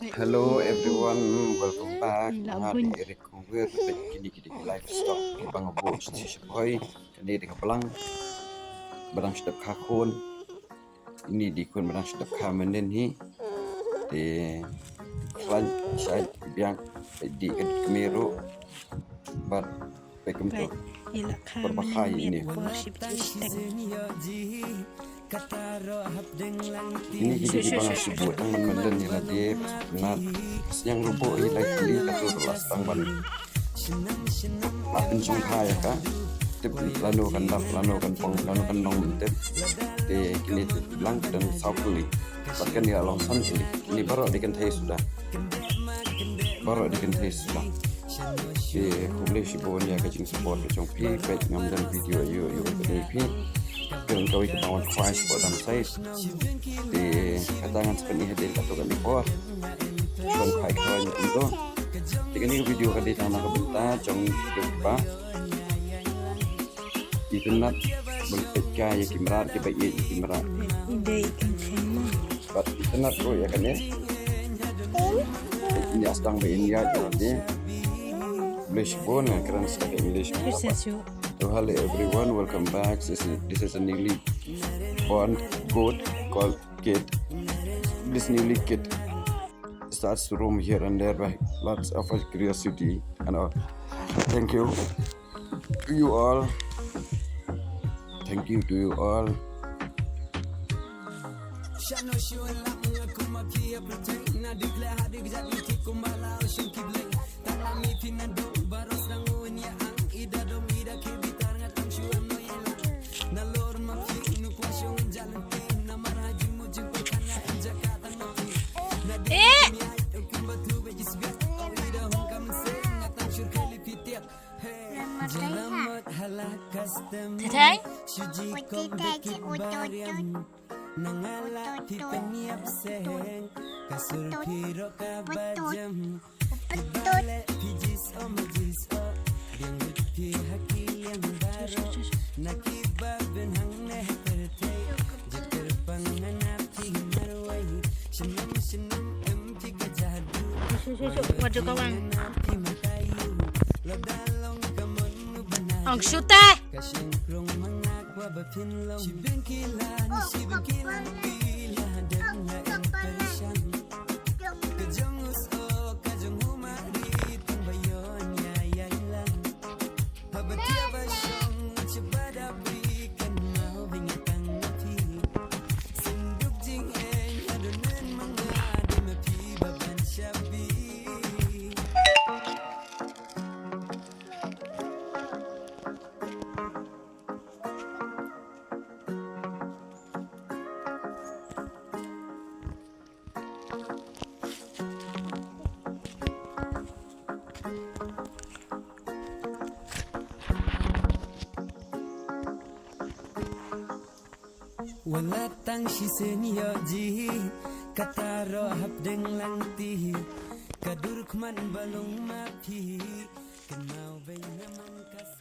Hello everyone, welcome back. Mga di errickhongwir pet kini livestock di bangabo si bhoi kani di blang barang sedap khun ini di kun barang sedap menen hi di klan sai biang di kemeru bar pekem to berbakai ini ini jadi di bangsa sebut yang menen ni lah dia nat yang rubo ini lagi katur las tangban makin sungkai ya kak tip lano kan pong lano kan nong tip di kini bilang dan saupuli bahkan dia longsan ini baru dikentai sudah di kumle sibonya kacing support kacang pi baik ngamdan video you ini pi kau kau ikut bawa kuas buat dalam size di katangan seperti ini dari kata kami kuat dan kai kau ini itu dengan ini video kali tanah kebentar jong kiba dikenat berpeka ya kimrat kiba ya kimrat but dikenat bro ya kan ya ini Satang ini ya jadi English born and keren sekali English. So hello everyone, welcome back. This is a newly born goat called kid. This newly kid starts to roam here and there by lots of curiosity and all. Thank you to you all. Thank you to you all. Tatay? Waduh kawan. Ang syute. Walatang sisenyo ji kataro habdeng langti kadurkman balong mapi kenau benyaman kas